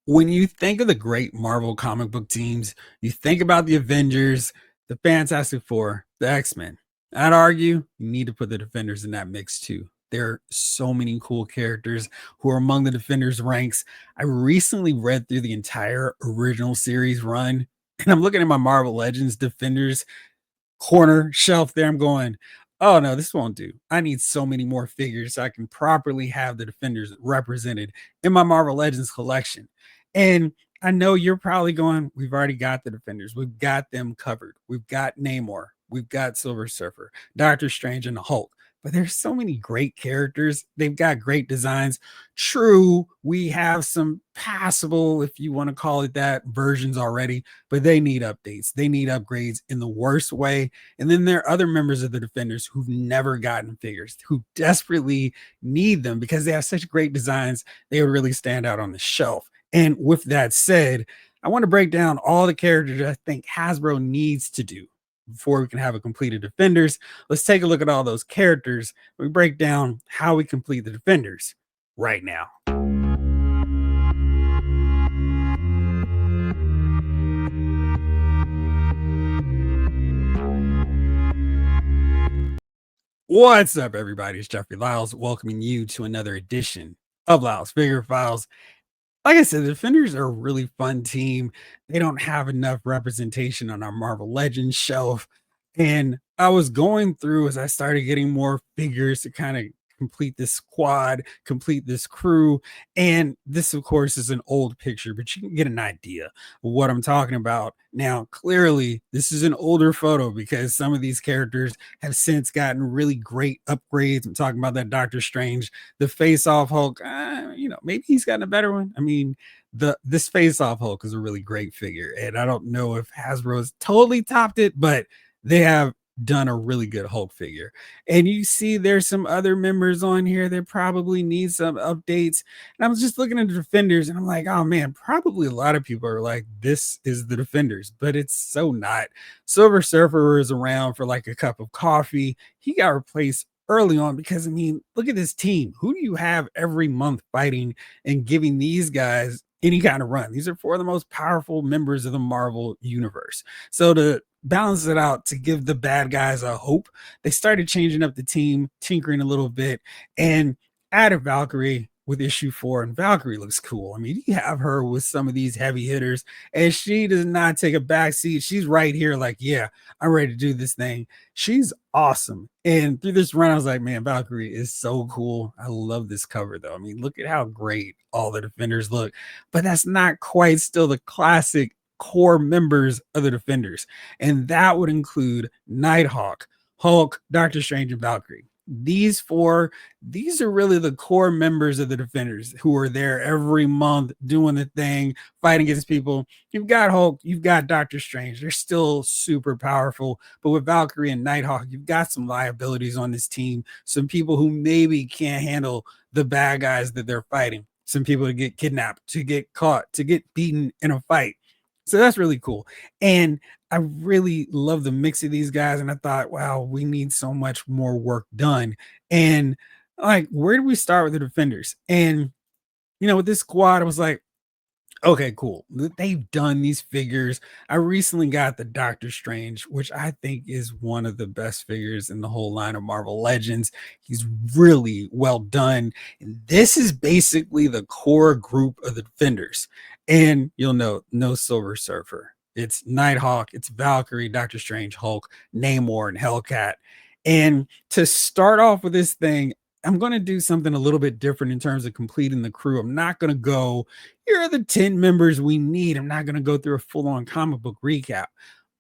When you think of the great Marvel comic book teams, you think about the Avengers, the Fantastic Four, the X-Men. I'd argue you need to put the Defenders in that mix too. There are so many cool characters who are among the Defenders ranks. I recently read through the entire original series run, and I'm looking at my Marvel Legends Defenders corner shelf there. I'm going, oh no, this won't do. I need so many more figures so I can properly have the Defenders represented in my Marvel Legends collection. And I know you're probably going, we've already got the Defenders, we've got them covered, we've got Namor, we've got Silver Surfer, Doctor Strange, and the Hulk. But there's so many great characters. They've got great designs. True, we have some passable, if you want to call it that, versions already, but they need updates. They need upgrades in the worst way. And then there are other members of the Defenders who've never gotten figures, who desperately need them because they have such great designs. They would really stand out on the shelf. And with that said, I want to break down all the characters I think Hasbro needs to do before we can have a completed Defenders. Let's take a look at all those characters. We break down how we complete the Defenders right now. What's up, everybody? It's Jeffrey Lyles welcoming you to another edition of Lyles Figure Files. Like I said, the Defenders are a really fun team. They don't have enough representation on our Marvel Legends shelf. And I was going through as I started getting more figures to kind of complete this squad, complete this crew. And this, of course, is an old picture, but you can get an idea of what I'm talking about. Now, clearly, this is an older photo because some of these characters have since gotten really great upgrades. I'm talking about that Doctor Strange, the face off Hulk. Maybe he's gotten a better one. I mean, this face off Hulk is a really great figure, and I don't know if Hasbro has totally topped it, but they have done a really good Hulk figure. And you see there's some other members on here that probably need some updates. And I was just looking at the Defenders and I'm like, oh man, probably a lot of people are like, this is the Defenders, but it's so not. Silver Surfer is around for like a cup of coffee. He got replaced early on because I mean, look at this team. Who do you have every month fighting and giving these guys any kind of run? These are four of the most powerful members of the Marvel universe. So to balance it out, to give the bad guys a hope, they started changing up the team, tinkering a little bit, and added Valkyrie with issue 4. And Valkyrie looks cool. I mean, you have her with some of these heavy hitters, and she does not take a back seat. She's right here, like, yeah, I'm ready to do this thing. She's awesome. And through this run, I was like, man, Valkyrie is so cool. I love this cover, though. I mean, look at how great all the Defenders look, but that's not quite still the classic core members of the Defenders. And that would include Nighthawk, Hulk, Doctor Strange, and Valkyrie. These four, these are really the core members of the Defenders who are there every month doing the thing, fighting against people. You've got Hulk, you've got Doctor Strange. They're still super powerful. But with Valkyrie and Nighthawk, you've got some liabilities on this team. Some people who maybe can't handle the bad guys that they're fighting. Some people to get kidnapped, to get caught, to get beaten in a fight. So that's really cool. And I really love the mix of these guys. And I thought, wow, we need so much more work done. And like, where do we start with the Defenders? And, with this squad, I was like, okay, cool. They've done these figures. I recently got the Doctor Strange, which I think is one of the best figures in the whole line of Marvel Legends. He's really well done. And this is basically the core group of the Defenders. And you'll note no Silver Surfer. It's Nighthawk, it's Valkyrie, Doctor Strange, Hulk, Namor, and Hellcat. And to start off with this thing, I'm going to do something a little bit different in terms of completing the crew. I'm not going to go, here are the 10 members we need. I'm not going to go through a full on comic book recap,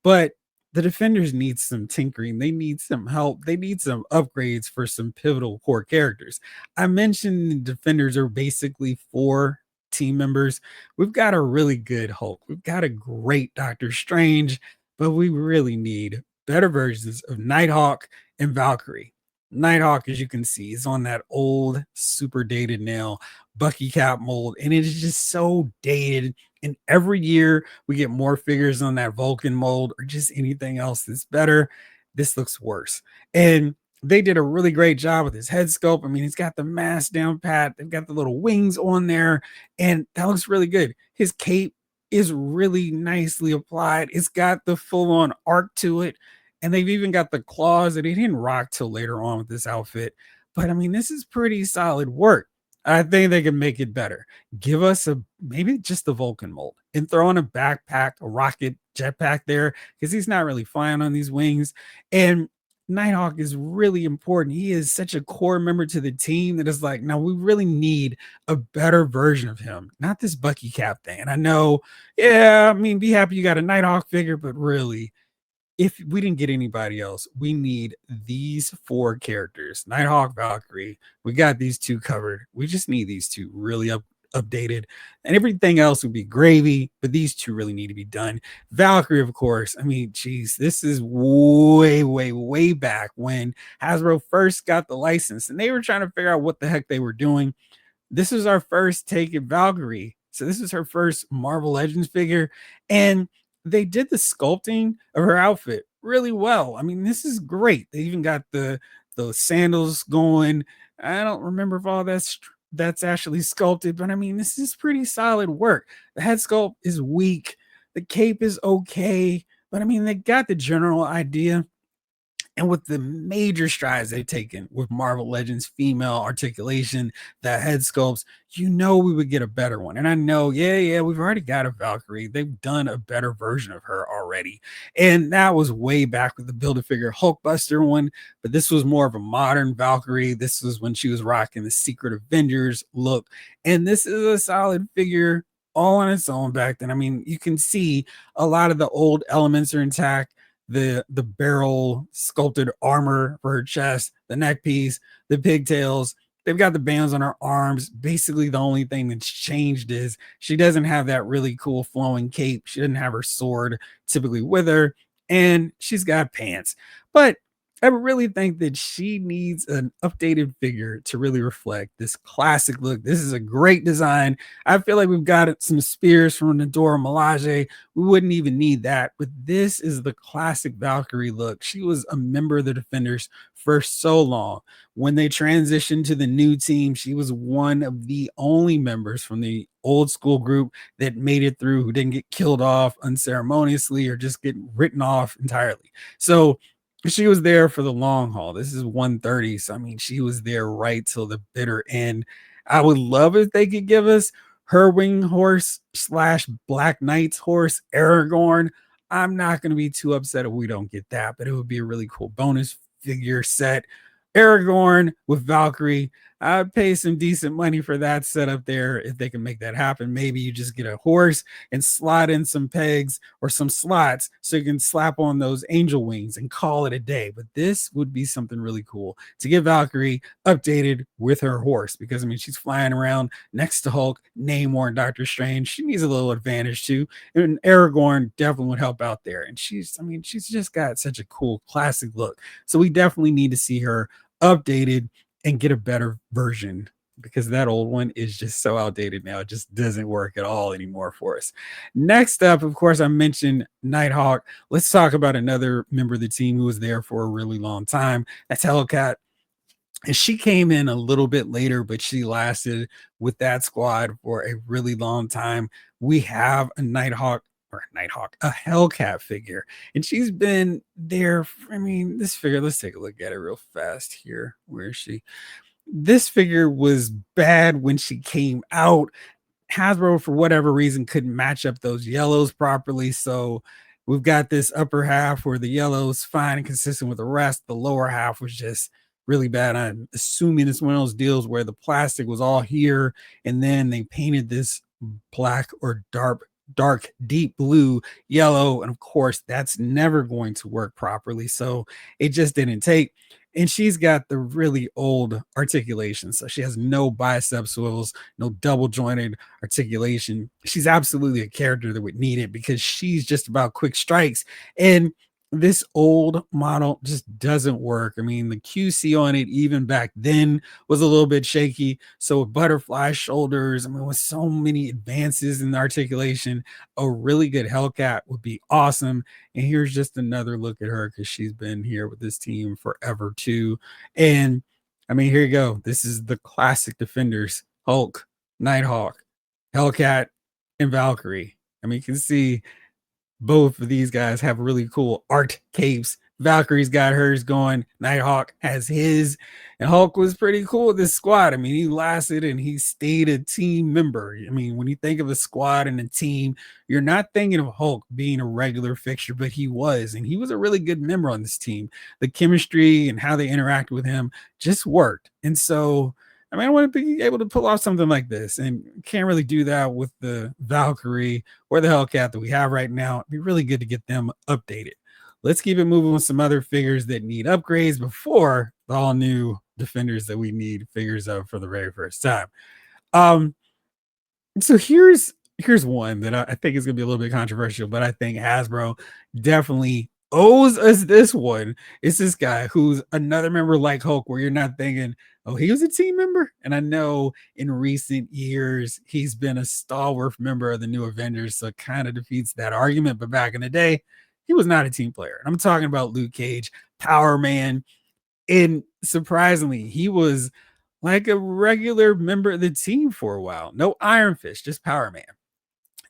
but the Defenders need some tinkering. They need some help. They need some upgrades for some pivotal core characters. I mentioned the Defenders are basically 4 team members. We've got a really good Hulk. We've got a great Doctor Strange, but we really need better versions of Nighthawk and Valkyrie. Nighthawk, as you can see, is on that old, super dated nail Bucky cap mold, and it is just so dated. And every year we get more figures on that Vulcan mold or just anything else that's better. This looks worse. And They did a really great job with his head sculpt. I mean, he's got the mask down pat. They've got the little wings on there, and that looks really good. His cape is really nicely applied. It's got the full-on arc to it, and they've even got the claws that he didn't rock till later on with this outfit. But I mean, this is pretty solid work. I think they can make it better. Give us a maybe just the Vulcan mold and throw in a backpack, a rocket jetpack there, because he's not really flying on these wings. And Nighthawk is really important. He is such a core member to the team that is like, now we really need a better version of him, not this Bucky Cap thing. And I know, yeah, I mean, be happy you got a Nighthawk figure, but really, if we didn't get anybody else, we need these four characters, Nighthawk, Valkyrie. We got these two covered. We just need these two really updated, and everything else would be gravy. But these two really need to be done. Valkyrie, of course. I mean, geez, this is way, way, way back when Hasbro first got the license, and they were trying to figure out what the heck they were doing. This is our first take at Valkyrie. So this is her first Marvel Legends figure. And they did the sculpting of her outfit really well. I mean, this is great. They even got the sandals going. I don't remember if all that's actually sculpted, but I mean, this is pretty solid work. The head sculpt is weak. The cape is okay, but I mean, they got the general idea. And with the major strides they've taken with Marvel Legends female articulation, that head sculpts, you know we would get a better one. And I know, yeah, we've already got a Valkyrie. They've done a better version of her already. And that was way back with the Build-A-Figure Hulkbuster one, but this was more of a modern Valkyrie. This was when she was rocking the Secret Avengers look. And this is a solid figure all on its own back then. I mean, you can see a lot of the old elements are intact, the barrel sculpted armor for her chest, the neck piece, the pigtails. They've got the bands on her arms. Basically, the only thing that's changed is she doesn't have that really cool flowing cape. She doesn't have her sword typically with her, and she's got pants. But I really think that she needs an updated figure to really reflect this classic look. This is a great design. I feel like we've got some spears from Nadora Milaje. We wouldn't even need that, but this is the classic Valkyrie look. She was a member of the Defenders for so long. When they transitioned to the new team, she was one of the only members from the old school group that made it through, who didn't get killed off unceremoniously or just get written off entirely. So she was there for the long haul. This is 130. So I mean, she was there right till the bitter end. I would love if they could give us her wing horse slash Black Knight's horse, Aragorn. I'm not going to be too upset if we don't get that, but it would be a really cool bonus figure set. Aragorn with Valkyrie. I'd pay some decent money for that setup there if they can make that happen. Maybe you just get a horse and slide in some pegs or some slots so you can slap on those angel wings and call it a day. But this would be something really cool to get Valkyrie updated with her horse, because I mean, she's flying around next to Hulk, Namor, and Doctor Strange. She needs a little advantage too. And Aragorn definitely would help out there. And she's just got such a cool classic look. So we definitely need to see her updated and get a better version, because that old one is just so outdated now. It just doesn't work at all anymore for us. Next up, of course, I mentioned Nighthawk. Let's talk about another member of the team who was there for a really long time. That's Hellcat. And she came in a little bit later, but she lasted with that squad for a really long time. We have a a Hellcat figure, and she's been there. I mean, this figure, let's take a look at it real fast here. Where is she? This figure was bad when she came out. Hasbro, for whatever reason, couldn't match up those yellows properly. So we've got this upper half where the yellow's fine and consistent with the rest. The lower half was just really bad. I'm assuming it's one of those deals where the plastic was all here and then they painted this black or dark deep blue yellow, and of course that's never going to work properly, so it just didn't take. And she's got the really old articulation, so she has no bicep swivels, no double jointed articulation. She's absolutely a character that would need it, because she's just about quick strikes. And this old model just doesn't work. I mean, the QC on it, even back then, was a little bit shaky. So, with butterfly shoulders, I mean, with so many advances in the articulation, a really good Hellcat would be awesome. And here's just another look at her because she's been here with this team forever, too. And I mean, here you go. This is the classic defenders: Hulk, Nighthawk, Hellcat, and Valkyrie. I mean, you can see both of these guys have really cool art capes. Valkyrie's got hers going. Nighthawk has his. And Hulk was pretty cool with this squad. I mean, he lasted and he stayed a team member. I mean, when you think of a squad and a team, you're not thinking of Hulk being a regular fixture, but he was. And he was a really good member on this team. The chemistry and how they interact with him just worked. And so, I mean, I want to be able to pull off something like this, and can't really do that with the Valkyrie or the Hellcat that we have right now. It'd be really good to get them updated. Let's keep it moving with some other figures that need upgrades before the all new defenders that we need figures of for the very first time. Um, so here's one that I think is gonna be a little bit controversial, but I think Hasbro definitely owes us this one. It's this guy who's another member like Hulk, where you're not thinking, oh, he was a team member. And I know in recent years he's been a stalwart member of the new Avengers, so it kind of defeats that argument. But back in the day, he was not a team player. I'm talking about Luke Cage, Powerman, and surprisingly, he was like a regular member of the team for a while. No Iron Fist, just Power Man.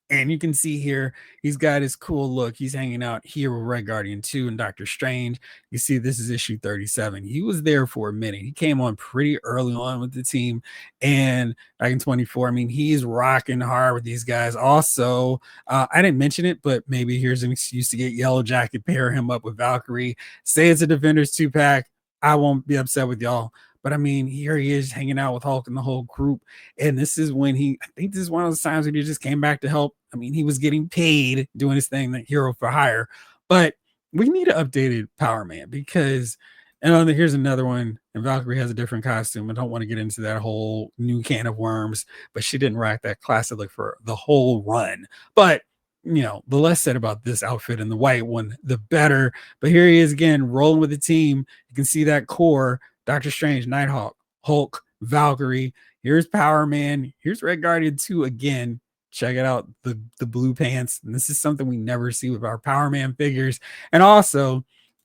And you can see here, he's got his cool look. He's hanging out here with Red Guardian 2 and Doctor Strange. You see, this is issue 37. He was there for a minute. He came on pretty early on with the team. And back in 24, I mean, he's rocking hard with these guys. Also, I didn't mention it, but maybe here's an excuse to get Yellow Jacket, pair him up with Valkyrie. Say it's a Defenders 2-pack. I won't be upset with y'all. But I mean, here he is hanging out with Hulk and the whole group. And this is when I think this is one of those times when he just came back to help. I mean, he was getting paid doing his thing, the hero for hire. But we need an updated Power Man because, and here's another one. And Valkyrie has a different costume. I don't want to get into that whole new can of worms, but she didn't rock that classic look for the whole run. But the less said about this outfit and the white one, the better. But here he is again, rolling with the team. You can see that core. Doctor Strange, Nighthawk, Hulk, Valkyrie. Here's Power Man. Here's Red Guardian 2 again. Check it out, the blue pants. And this is something we never see with our Power Man figures. And also,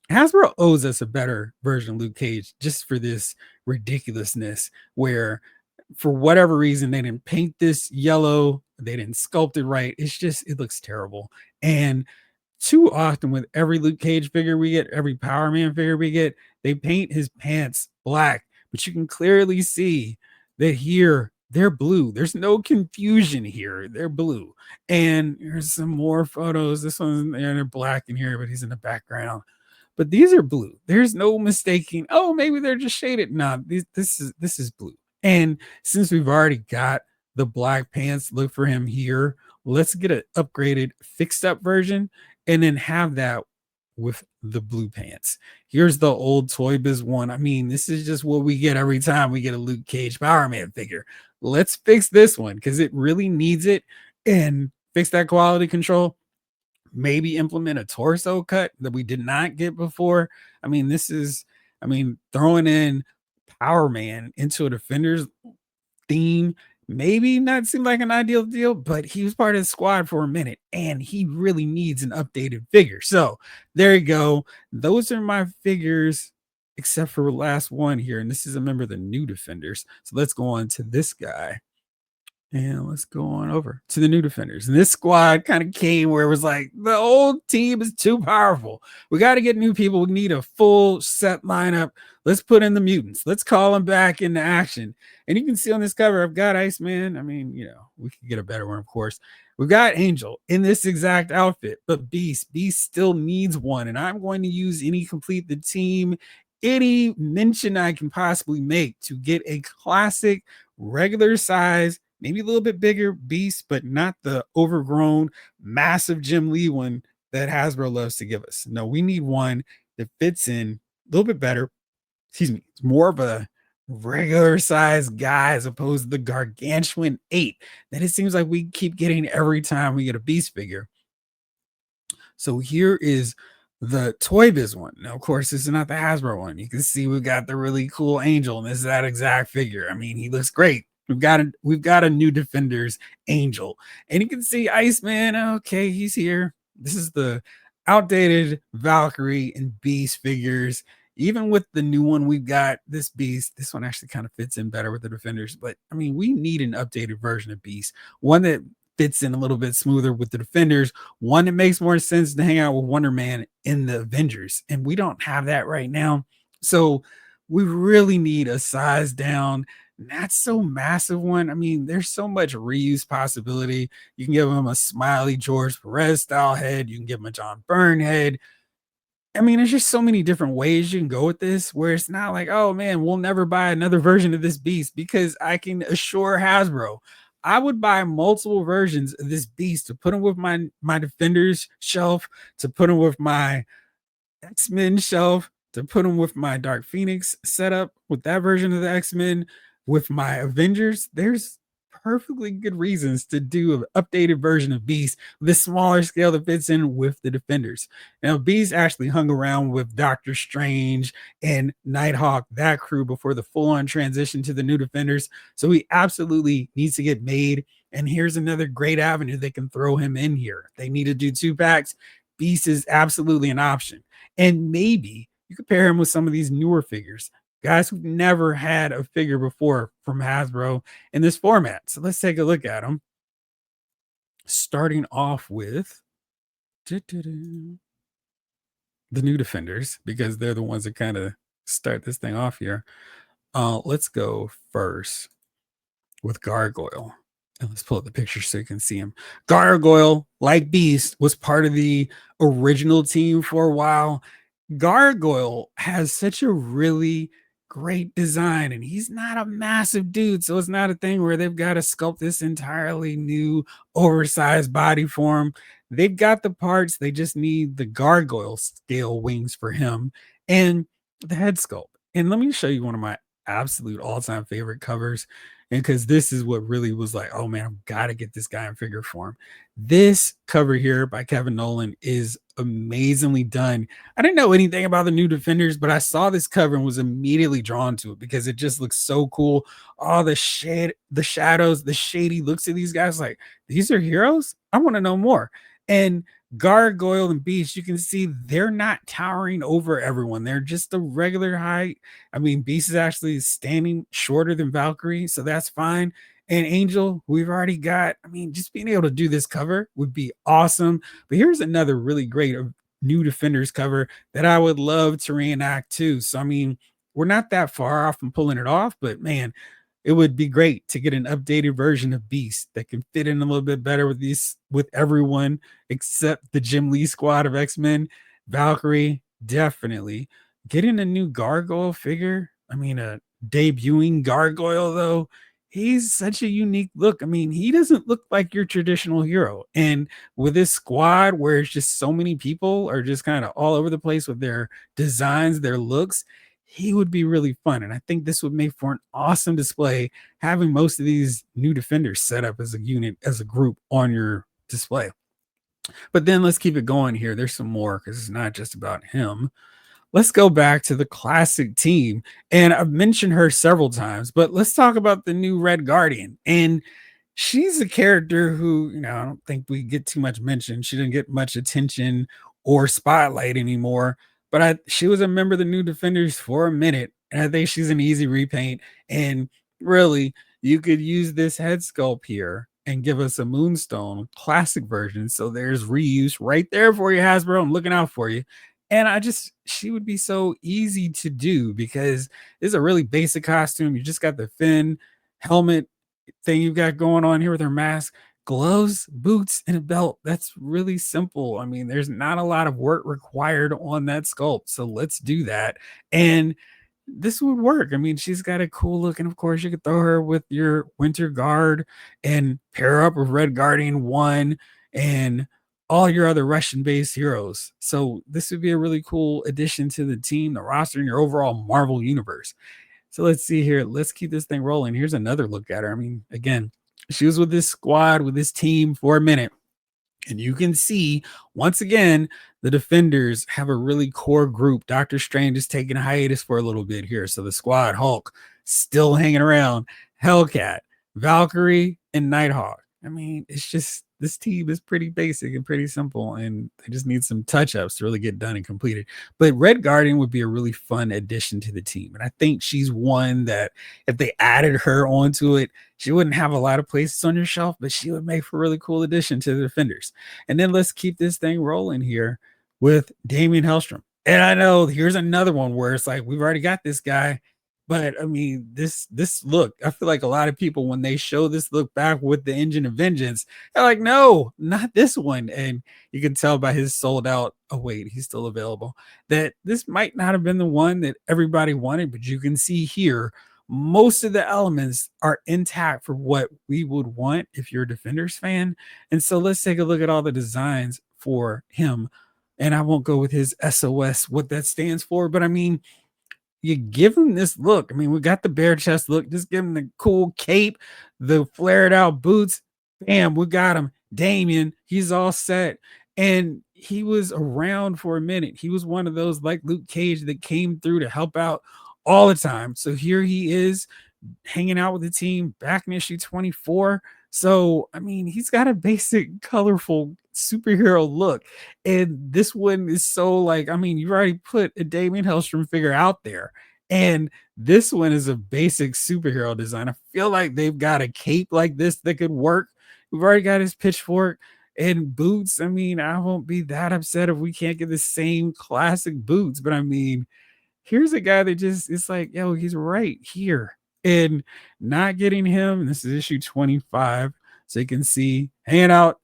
Hasbro owes us a better version of Luke Cage just for this ridiculousness where for whatever reason they didn't paint this yellow, they didn't sculpt it right. It looks terrible. And too often with every Luke Cage figure we get, every Power Man figure we get, they paint his pants black, but you can clearly see that here they're blue. There's no confusion here. They're blue. And here's some more photos. This one's they're black in here, but he's in the background. But these are blue. There's no mistaking. Oh, maybe they're just shaded. Nah, this is blue. And since we've already got the black pants look for him here, let's get an upgraded, fixed up version and then have that with the blue pants. Here's the old Toy Biz one. I mean, this is just what we get every time we get a Luke Cage Power Man figure. Let's fix this one because it really needs it and fix that quality control. Maybe implement a torso cut that we did not get before. I mean, throwing in Power Man into a Defenders theme maybe not seem like an ideal deal, but he was part of the squad for a minute and he really needs an updated figure. So there you go. Those are my figures, except for the last one here. And this is a member of the new Defenders. So let's go on to this guy. And let's go on over to the new Defenders. And this squad kind of came where it was like, the old team is too powerful. We got to get new people. We need a full set lineup. Let's put in the mutants. Let's call them back into action. And you can see on this cover, I've got Iceman. I mean, we could get a better one, of course. We've got Angel in this exact outfit, but Beast still needs one. And I'm going to use any complete the team, any mention I can possibly make to get a classic regular size, maybe a little bit bigger Beast, but not the overgrown, massive Jim Lee one that Hasbro loves to give us. No, we need one that fits in a little bit better. Excuse me. It's more of a regular size guy as opposed to the gargantuan 8 that it seems like we keep getting every time we get a Beast figure. So here is the Toy Biz one. Now, of course, this is not the Hasbro one. You can see we've got the really cool Angel, and this is that exact figure. I mean, he looks great. We've got a new Defenders Angel, and you can see Iceman. Okay, he's here. This is the outdated Valkyrie and Beast figures. Even with the new one, we've got this Beast. This one actually kind of fits in better with the Defenders, but I mean, we need an updated version of Beast, one that fits in a little bit smoother with the Defenders, one that makes more sense to hang out with Wonder Man in the Avengers. And we don't have that right now. So we really need a size down, not so massive one. I mean, there's so much reuse possibility. You can give him a smiley George Perez style head, you can give him a John Byrne head. I mean, there's just so many different ways you can go with this where it's not like, oh man, we'll never buy another version of this beast, because I can assure Hasbro I would buy multiple versions of this beast to put them with my Defenders shelf, to put them with my X-Men shelf, to put them with my Dark Phoenix setup with that version of the X-Men, with my Avengers. There's perfectly good reasons to do an updated version of Beast with a smaller scale that fits in with the Defenders. Now, Beast actually hung around with Doctor Strange and Nighthawk, that crew, before the full-on transition to the new Defenders. So he absolutely needs to get made. And here's another great avenue they can throw him in here. They need to do 2-packs. Beast is absolutely an option. And maybe you could pair him with some of these newer figures, guys who've never had a figure before from Hasbro in this format. So let's take a look at them. Starting off with the new Defenders, because they're the ones that kind of start this thing off here. Let's go first with Gargoyle. And let's pull up the picture so you can see him. Gargoyle, like Beast, was part of the original team for a while. Gargoyle has such a really great design, and he's not a massive dude, so it's not a thing where they've got to sculpt this entirely new oversized body for him. They've got the parts, they just need the Gargoyle scale wings for him and the head sculpt. And let me show you one of my absolute all-time favorite covers, and because this is what really was like, oh man, I've got to get this guy in figure form. This cover here by Kevin Nolan is amazingly done. I didn't know anything about the new Defenders, but I saw this cover and was immediately drawn to it because it just looks so cool. All the shade, the shadows, the shady looks of these guys, like, these are heroes. I want to know more. And Gargoyle and Beast, you can see they're not towering over everyone. They're just a regular height. I mean, Beast is actually standing shorter than Valkyrie, so that's fine. And Angel, we've already got, I mean, just being able to do this cover would be awesome. But here's another really great new Defenders cover that I would love to reenact too. So, I mean, we're not that far off from pulling it off, but man, it would be great to get an updated version of Beast that can fit in a little bit better with everyone except the Jim Lee squad of X-Men. Valkyrie, definitely. Getting a new Gargoyle figure. I mean, a debuting Gargoyle, though, he's such a unique look. I mean, he doesn't look like your traditional hero. And with this squad where it's just so many people are just kind of all over the place with their designs, their looks, he would be really fun. And I think this would make for an awesome display, having most of these new Defenders set up as a unit, as a group on your display. But then let's keep it going here. There's some more because it's not just about him. Let's go back to the classic team. And I've mentioned her several times, but let's talk about the new Red Guardian. And she's a character who, I don't think we get too much mention. She didn't get much attention or spotlight anymore. But she was a member of the new Defenders for a minute. And I think she's an easy repaint. And really, you could use this head sculpt here and give us a Moonstone classic version. So there's reuse right there for you, Hasbro. I'm looking out for you. And she would be so easy to do because it's a really basic costume. You just got the fin, helmet thing you've got going on here with her mask, gloves, boots, and a belt. That's really simple. I mean, there's not a lot of work required on that sculpt. So let's do that. And this would work. I mean, she's got a cool look. And of course, you could throw her with your Winter Guard and pair her up with Red Guardian 1 and all your other Russian-based heroes. So this would be a really cool addition to the team, the roster, and your overall Marvel universe. So let's see here. Let's keep this thing rolling. Here's another look at her. I mean, again, she was with this squad, with this team for a minute. And you can see once again, the defenders have a really core group. Doctor Strange is taking a hiatus for a little bit here. So the squad, Hulk, still hanging around, Hellcat, Valkyrie, and Nighthawk. I mean, it's just this team is pretty basic and pretty simple, and they just need some touch ups to really get done and completed. But Red Guardian would be a really fun addition to the team. And I think she's one that if they added her onto it, she wouldn't have a lot of places on your shelf, but she would make for a really cool addition to the defenders. And then let's keep this thing rolling here with Damian Hellstrom. And I know here's another one where it's like we've already got this guy, but I mean this look. I feel like a lot of people when they show this look back with the Engine of Vengeance, they're like, no, not this one. And you can tell by his sold out. Oh wait, he's still available. That this might not have been the one that everybody wanted, but you can see here most of the elements are intact for what we would want if you're a Defenders fan. And so let's take a look at all the designs for him. And I won't go with his SOS, what that stands for, but I mean, you give him this look. I mean, we got the bare chest look, just give him the cool cape, the flared out boots. Bam, we got him. Damien, he's all set. And he was around for a minute. He was one of those like Luke Cage that came through to help out all the time. So here he is hanging out with the team back in issue 24. So, I mean, he's got a basic, colorful superhero look. And this one is so like, I mean, you already put a Damian Hellstrom figure out there. And this one is a basic superhero design. I feel like they've got a cape like this that could work. We've already got his pitchfork and boots. I mean, I won't be that upset if we can't get the same classic boots, but I mean, here's a guy that just it's like, yo, he's right here. And not getting him, this is issue 25. So you can see hanging out,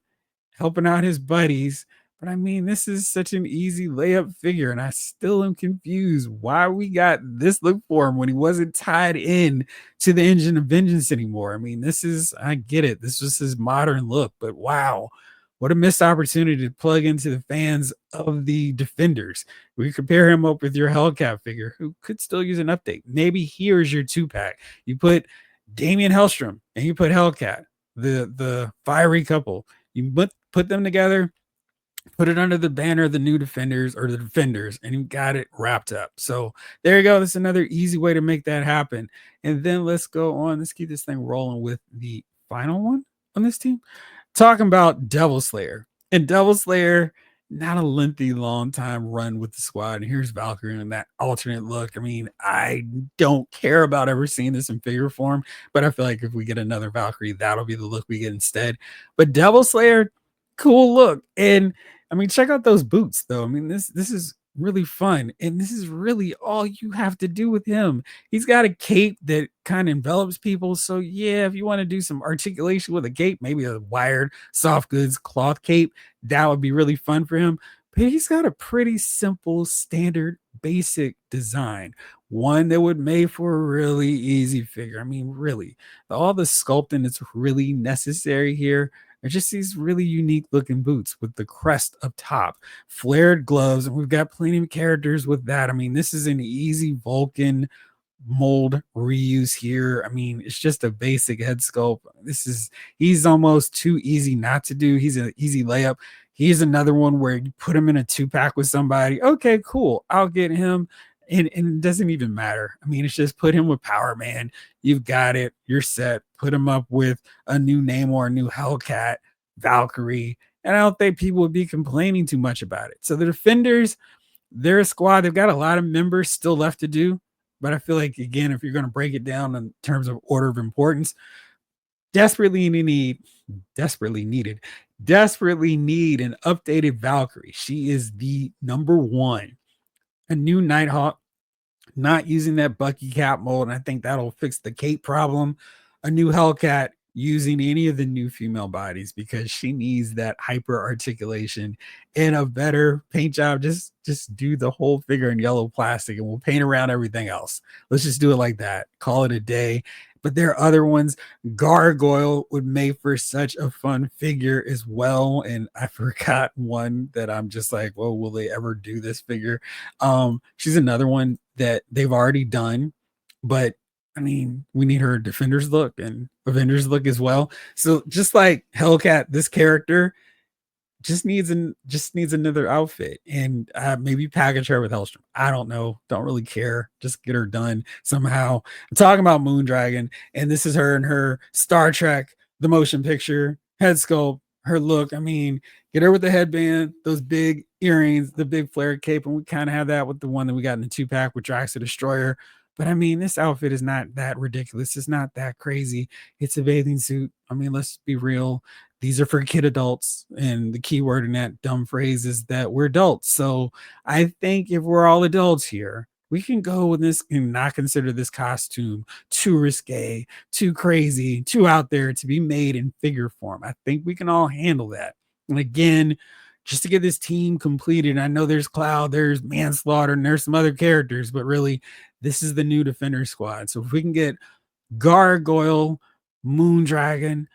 helping out his buddies. But I mean, this is such an easy layup figure, and I still am confused why we got this look for him when he wasn't tied in to the Engine of Vengeance anymore. I mean, this is, I get it. This was his modern look, but wow, what a missed opportunity to plug into the fans of the Defenders. We compare him up with your Hellcat figure, who could still use an update. Maybe here's your 2-pack. You put Damian Hellstrom and you put Hellcat, the fiery couple. You put them together, put it under the banner of the new Defenders or the Defenders, and you got it wrapped up. So there you go. That's another easy way to make that happen. And then let's go on. Let's keep this thing rolling with the final one on this team. Talking about Devil Slayer. And Devil Slayer, not a lengthy, long time run with the squad. And here's Valkyrie in that alternate look. I mean, I don't care about ever seeing this in figure form, but I feel like if we get another Valkyrie, that'll be the look we get instead. But Devil Slayer, cool look. And I mean, check out those boots, though. I mean, this is really fun, and this is really all you have to do with him. He's got a cape that kind of envelops people. So yeah, if you want to do some articulation with a cape, maybe a wired soft goods cloth cape, that would be really fun for him. But he's got a pretty simple, standard, basic design, one that would make for a really easy figure. I mean, really, all the sculpting that's really necessary here are just these really unique looking boots with the crest up top, flared gloves, and we've got plenty of characters with that. I mean, this is an easy Vulcan mold reuse here. I mean, it's just a basic head sculpt. He's almost too easy not to do. He's an easy layup. He's another one where you put him in a 2-pack with somebody. Okay, cool. I'll get him. And it doesn't even matter. I mean, it's just put him with Powerman. You've got it. You're set. Put him up with a new name or a new Hellcat, Valkyrie. And I don't think people would be complaining too much about it. So the Defenders, they're a squad. They've got a lot of members still left to do. But I feel like, again, if you're going to break it down in terms of order of importance, desperately need an updated Valkyrie. She is the number one. A new Nighthawk, not using that Bucky cap mold, and I think that'll fix the cape problem. A new Hellcat using any of the new female bodies because she needs that hyper articulation and a better paint job. Just do the whole figure in yellow plastic and we'll paint around everything else. Let's just do it like that. Call it a day. But there are other ones. Gargoyle would make for such a fun figure as well. And I forgot one that I'm just like, well, will they ever do this figure? She's another one that they've already done, but I mean, we need her Defenders look and Avengers look as well. So just like Hellcat, this character, just needs another outfit, and maybe package her with Hellstrom. I don't know. Don't really care. Just get her done somehow. I'm talking about Moondragon, and this is her in her Star Trek the motion picture head sculpt, her look. I mean, get her with the headband, those big earrings, the big flare cape, and we kind of have that with the one that we got in the 2-pack with Drax the Destroyer. But I mean, this outfit is not that ridiculous. It's not that crazy. It's a bathing suit. I mean, let's be real. These are for kid adults. And the key word in that dumb phrase is that we're adults. So I think if we're all adults here, we can go with this and not consider this costume too risque, too crazy, too out there to be made in figure form. I think we can all handle that. And again, just to get this team completed, I know there's Cloud, there's Manslaughter, and there's some other characters, but really, this is the new Defender squad. So if we can get Gargoyle, Moondragon,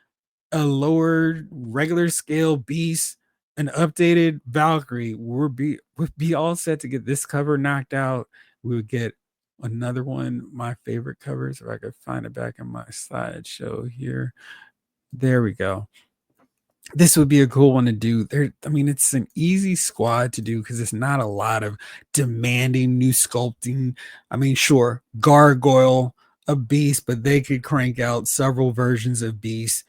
a lower regular scale Beast, an updated Valkyrie, we'd be all set to get this cover knocked out. We would get another one, my favorite covers, if I could find it back in my slideshow here. There we go. This would be a cool one to do. I mean, it's an easy squad to do because it's not a lot of demanding new sculpting. I mean, sure, Gargoyle, a Beast, but they could crank out several versions of Beast.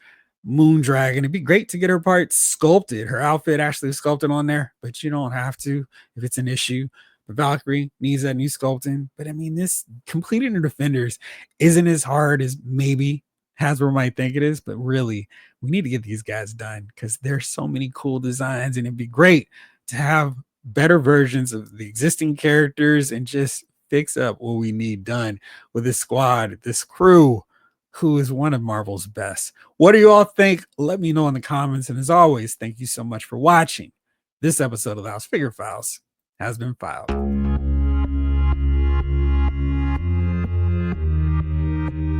Moondragon, it'd be great to get her parts sculpted, her outfit actually sculpted on there, but you don't have to if it's an issue. But Valkyrie needs that new sculpting. But I mean, this completing the Defenders isn't as hard as maybe Hasbro might think it is, but really, we need to get these guys done because there's so many cool designs, and it'd be great to have better versions of the existing characters and just fix up what we need done with this squad, this crew, who is one of Marvel's best. What do you all think? Let me know in the comments. And as always, thank you so much for watching. This episode of the House Figure Files has been filed.